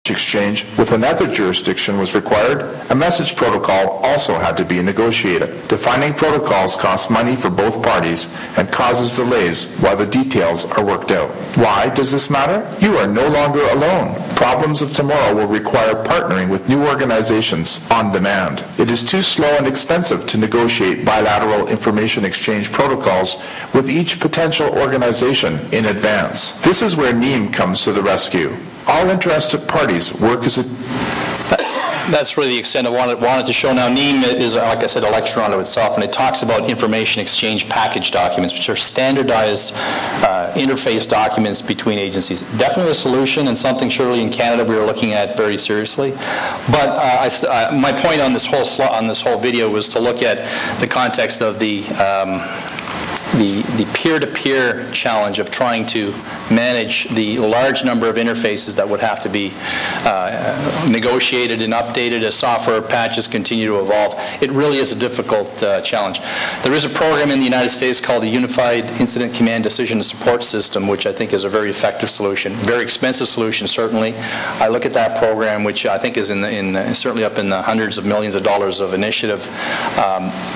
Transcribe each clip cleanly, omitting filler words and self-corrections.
exchange with another jurisdiction was required, a message protocol also had to be negotiated. Defining protocols costs money for both parties and causes delays while the details are worked out. Why does this matter? You are no longer alone. Problems of tomorrow will require partnering with new organizations on demand. It is too slow and expensive to negotiate bilateral information exchange protocols with each potential organization in advance. This is where NEAM comes to the rescue. All interested parties work as a... That's really the extent I wanted to show. Now, NEAM is, like I said, a lecture unto itself, and it talks about information exchange package documents, which are standardized interface documents between agencies. Definitely a solution, and something surely in Canada we are looking at very seriously. But my point on this whole video was to look at the context of the peer-to-peer challenge of trying to manage the large number of interfaces that would have to be negotiated and updated as software patches continue to evolve. It really is a difficult challenge. There is a program in the United States called the Unified Incident Command Decision and Support System, which I think is a very effective solution. Very expensive solution, certainly. I look at that program, which I think is certainly up in the hundreds of millions of dollars of initiative.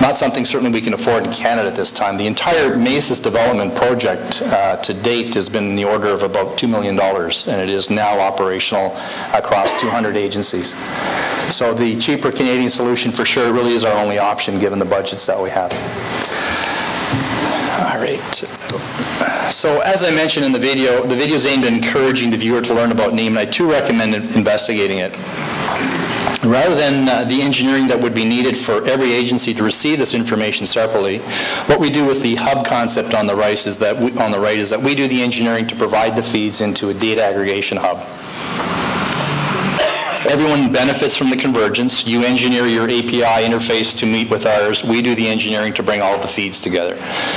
Not something certainly we can afford in Canada at this time. The entire MESIS development project to date has been in the order of about $2 million, and it is now operational across 200 agencies. So the cheaper Canadian solution for sure really is our only option given the budgets that we have. All right. So as I mentioned in the video is aimed at encouraging the viewer to learn about NEAM, and I too recommend investigating it. Rather than the engineering that would be needed for every agency to receive this information separately, what we do with the hub concept on the right is that we do the engineering to provide the feeds into a data aggregation hub. Everyone benefits from the convergence. You engineer your API interface to meet with ours. We do the engineering to bring all of the feeds together.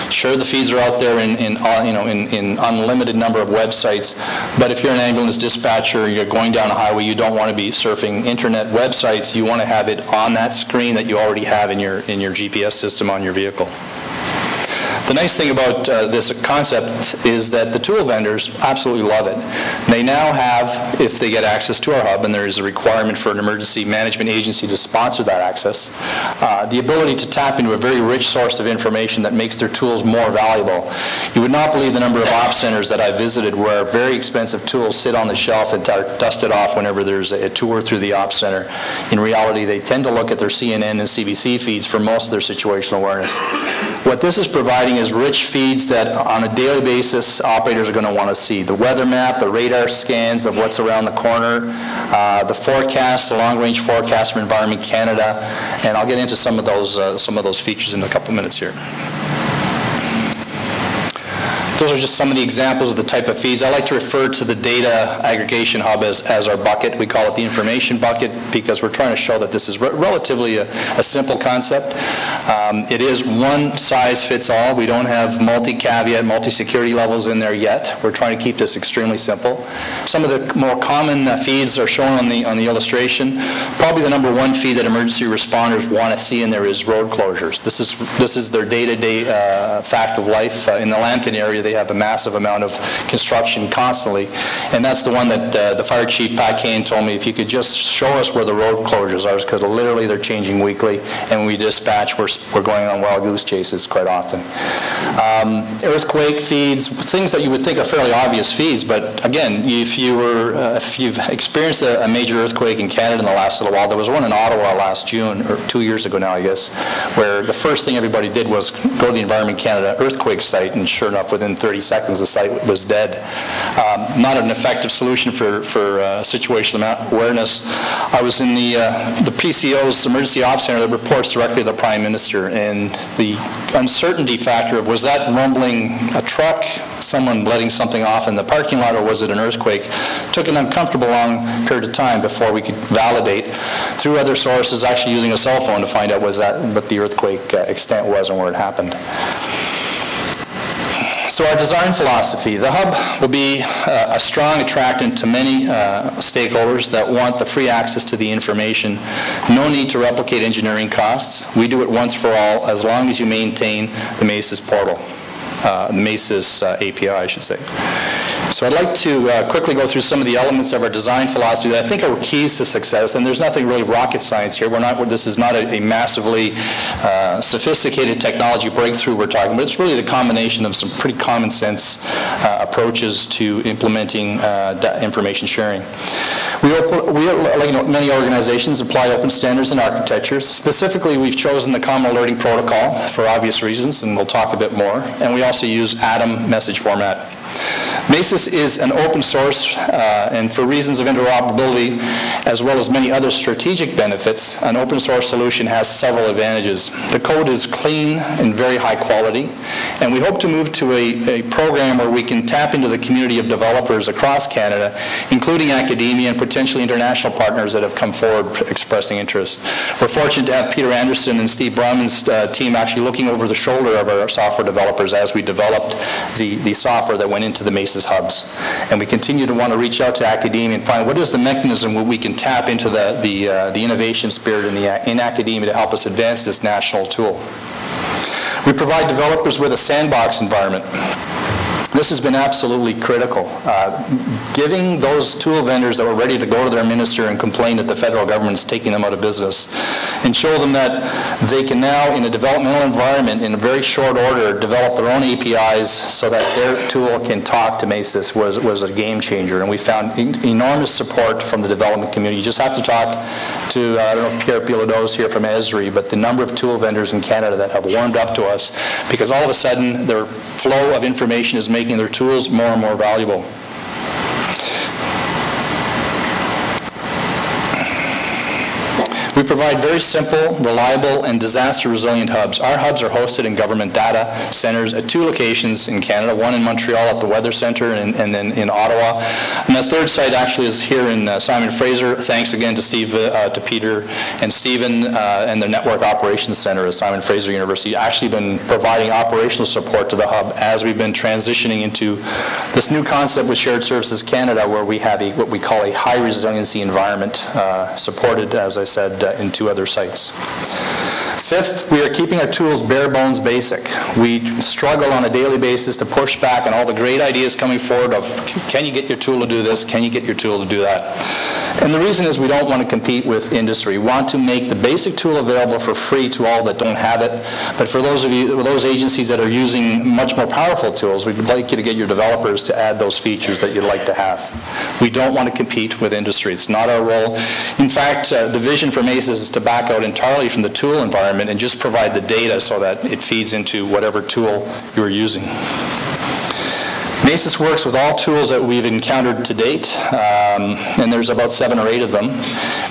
Sure, the feeds are out there in unlimited number of websites, but if you're an ambulance dispatcher, you're going down a highway, you don't want to be surfing internet websites. You want to have it on that screen that you already have in your GPS system on your vehicle. The nice thing about this concept is that the tool vendors absolutely love it. They now have, if they get access to our hub, and there is a requirement for an emergency management agency to sponsor that access, the ability to tap into a very rich source of information that makes their tools more valuable. You would not believe the number of op centers that I visited where very expensive tools sit on the shelf and are dusted off whenever there's a tour through the op center. In reality, they tend to look at their CNN and CBC feeds for most of their situational awareness. What this is providing is rich feeds that on a daily basis operators are going to want to see. The weather map, the radar scans of what's around the corner, the forecast, the long-range forecast from Environment Canada, and I'll get into some of those features in a couple minutes here. Those are just some of the examples of the type of feeds. I like to refer to the data aggregation hub as our bucket. We call it the information bucket because we're trying to show that this is relatively a simple concept. It is one size fits all. We don't have multi-caveat, multi-security levels in there yet. We're trying to keep this extremely simple. Some of the more common feeds are shown on the illustration. Probably the number one feed that emergency responders want to see in there is road closures. This is their day-to-day fact of life. In the Lambton area, they have a massive amount of construction constantly, and that's the one that the fire chief, Pat Kane, told me if you could just show us where the road closures are, because literally they're changing weekly, and when we dispatch, we're going on wild goose chases quite often. Earthquake feeds, things that you would think are fairly obvious feeds, but again, if you've experienced a major earthquake in Canada in the last little while, there was one in Ottawa last June, or 2 years ago now, I guess, where the first thing everybody did was go to the Environment Canada earthquake site, and sure enough, within 30 seconds, the site was dead. Not an effective solution for situational awareness. I was in the PCO's Emergency Ops Center that reports directly to the Prime Minister, and the uncertainty factor of was that rumbling a truck, someone letting something off in the parking lot, or was it an earthquake, took an uncomfortable long period of time before we could validate through other sources, actually using a cell phone to find out what the earthquake extent was and where it happened. So our design philosophy, the hub will be a strong attractant to many stakeholders that want the free access to the information. No need to replicate engineering costs. We do it once for all as long as you maintain the MESIS portal, the MESIS API, I should say. So I'd like to quickly go through some of the elements of our design philosophy that I think are keys to success, and there's nothing really rocket science here. This is not a massively sophisticated technology breakthrough we're talking about. It's really the combination of some pretty common sense approaches to implementing information sharing. We, like many organizations, apply open standards and architectures. Specifically, we've chosen the Common Alerting Protocol for obvious reasons, and we'll talk a bit more. And we also use Atom message format. MESIS is an open source, and for reasons of interoperability, as well as many other strategic benefits, an open source solution has several advantages. The code is clean and very high quality, and we hope to move to a program where we can tap into the community of developers across Canada, including academia and potentially international partners that have come forward expressing interest. We're fortunate to have Peter Anderson and Steve Brumman's team actually looking over the shoulder of our software developers as we developed the software that went into the MESIS hubs. And we continue to want to reach out to academia and find what is the mechanism where we can tap into the innovation spirit in academia to help us advance this national tool. We provide developers with a sandbox environment. This has been absolutely critical. Giving those tool vendors that were ready to go to their minister and complain that the federal government is taking them out of business, and show them that they can now, in a developmental environment, in a very short order, develop their own APIs so that their tool can talk to MESIS was a game changer. And we found enormous support from the development community. You just have to talk to, I don't know if Pierre Bilodeau is here from Esri, but the number of tool vendors in Canada that have warmed up to us because all of a sudden their flow of information is making their tools more and more valuable. We provide very simple, reliable, and disaster-resilient hubs. Our hubs are hosted in government data centers at 2 locations in Canada, one in Montreal at the Weather Centre and then in Ottawa. And the third site actually is here in Simon Fraser. Thanks again to Steve, to Peter and Stephen and the Network Operations Center at Simon Fraser University. Actually been providing operational support to the hub as we've been transitioning into this new concept with Shared Services Canada, where we have what we call a high resiliency environment supported, as I said, in 2 other sites. Fifth, we are keeping our tools bare bones basic. We struggle on a daily basis to push back on all the great ideas coming forward of, can you get your tool to do this? Can you get your tool to do that? And the reason is we don't want to compete with industry. We want to make the basic tool available for free to all that don't have it. But for those of you, those agencies that are using much more powerful tools, we'd like you to get your developers to add those features that you'd like to have. We don't want to compete with industry. It's not our role. In fact, the vision for MESIS is to back out entirely from the tool environment and just provide the data so that it feeds into whatever tool you're using. MESIS works with all tools that we've encountered to date, and there's about 7 or 8 of them.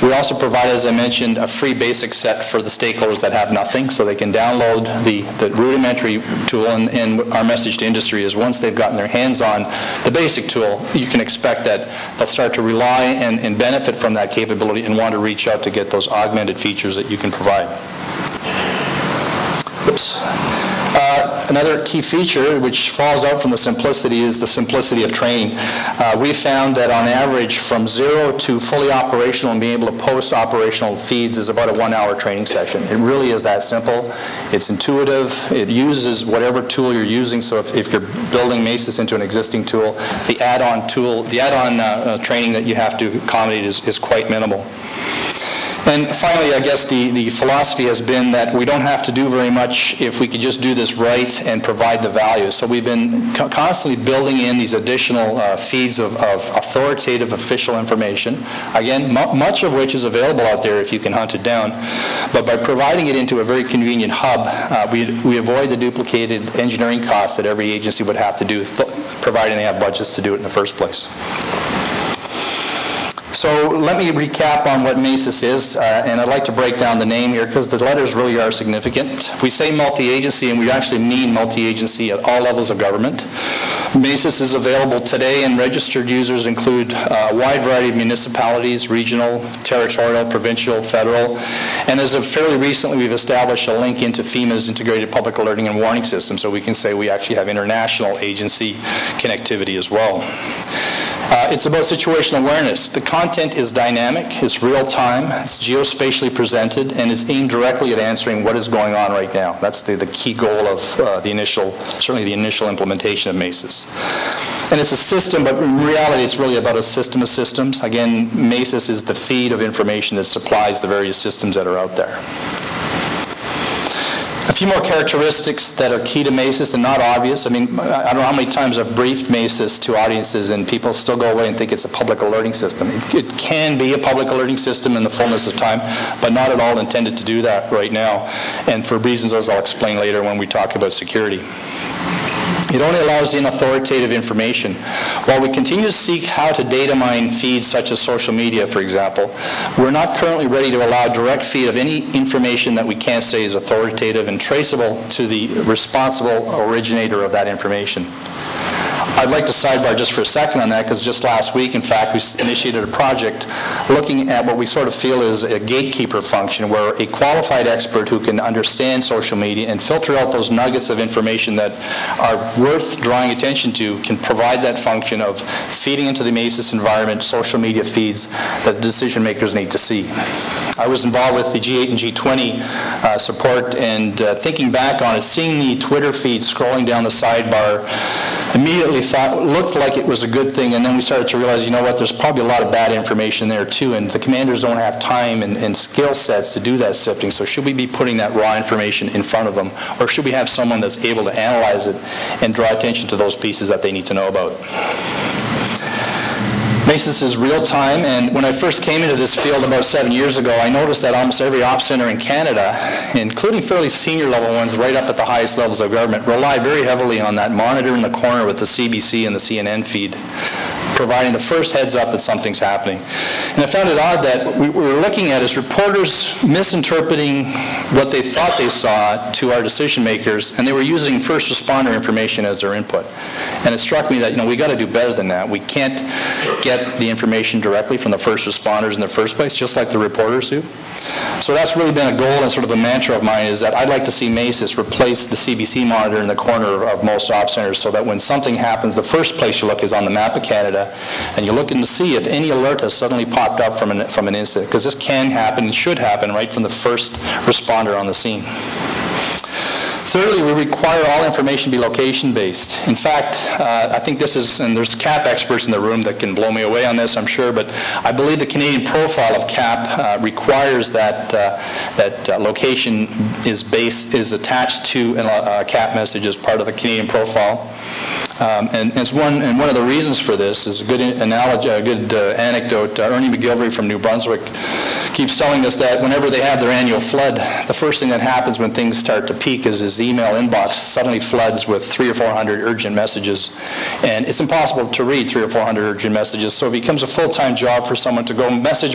We also provide, as I mentioned, a free basic set for the stakeholders that have nothing, so they can download the rudimentary tool, and our message to industry is once they've gotten their hands on the basic tool, you can expect that they'll start to rely and benefit from that capability and want to reach out to get those augmented features that you can provide. Oops. Another key feature which falls out from the simplicity is the simplicity of training. We found that on average from 0 to fully operational and being able to post operational feeds is about a 1-hour training session. It really is that simple. It's intuitive. It uses whatever tool you're using. So if you're building MESIS into an existing tool, the add-on training that you have to accommodate is quite minimal. And finally, I guess the philosophy has been that we don't have to do very much if we could just do this right and provide the value. So we've been constantly building in these additional feeds of authoritative official information, again, much of which is available out there if you can hunt it down. But by providing it into a very convenient hub, we avoid the duplicated engineering costs that every agency would have to do, providing they have budgets to do it in the first place. So let me recap on what MESIS is, and I'd like to break down the name here because the letters really are significant. We say multi-agency, and we actually mean multi-agency at all levels of government. MESIS is available today, and registered users include a wide variety of municipalities, regional, territorial, provincial, federal, and as of fairly recently, we've established a link into FEMA's Integrated Public Alerting and Warning System, so we can say we actually have international agency connectivity as well. It's about situational awareness. The content is dynamic, it's real-time, it's geospatially presented, and it's aimed directly at answering what is going on right now. That's the key goal of certainly the initial implementation of MESIS. And it's a system, but in reality it's really about a system of systems. Again, MESIS is the feed of information that supplies the various systems that are out there. A few more characteristics that are key to MESIS and not obvious. I mean, I don't know how many times I've briefed MESIS to audiences and people still go away and think it's a public alerting system. It can be a public alerting system in the fullness of time, but not at all intended to do that right now, and for reasons as I'll explain later when we talk about security. It only allows in authoritative information. While we continue to seek how to data mine feeds such as social media, for example, we're not currently ready to allow direct feed of any information that we can't say is authoritative and traceable to the responsible originator of that information. I'd like to sidebar just for a second on that, because just last week, in fact, we initiated a project looking at what we sort of feel is a gatekeeper function, where a qualified expert who can understand social media and filter out those nuggets of information that are worth drawing attention to can provide that function of feeding into the MESIS environment social media feeds that the decision makers need to see. I was involved with the G8 and G20 support, and thinking back on it, seeing the Twitter feed scrolling down the sidebar, immediately looked like it was a good thing, and then we started to realize, you know what, there's probably a lot of bad information there too, and the commanders don't have time and skill sets to do that sifting. So should we be putting that raw information in front of them, or should we have someone that's able to analyze it and draw attention to those pieces that they need to know about? MESIS is real-time, and when I first came into this field about 7 years ago, I noticed that almost every ops center in Canada, including fairly senior level ones right up at the highest levels of government, rely very heavily on that monitor in the corner with the CBC and the CNN feed, providing the first heads up that something's happening. And I found it odd that what we were looking at is reporters misinterpreting what they thought they saw to our decision makers, and they were using first responder information as their input. And it struck me that, you know, we got to do better than that. We can't get the information directly from the first responders in the first place, just like the reporters do. So that's really been a goal and sort of a mantra of mine, is that I'd like to see MESIS replace the CBC monitor in the corner of most op centers, so that when something happens, the first place you look is on the map of Canada, and you're looking to see if any alert has suddenly popped up from an incident, because this can happen and should happen right from the first responder on the scene. Thirdly, we require all information be location-based. In fact, I think this is, and there's CAP experts in the room that can blow me away on this, I'm sure, but I believe the Canadian profile of CAP requires that location is attached to a CAP message as part of the Canadian profile. And one of the reasons for this is a good analogy, a good anecdote. Ernie McGilvery from New Brunswick keeps telling us that whenever they have their annual flood, the first thing that happens when things start to peak is his email inbox suddenly floods with 300 or 400 urgent messages, and it's impossible to read 300 or 400 urgent messages. So it becomes a full-time job for someone to go message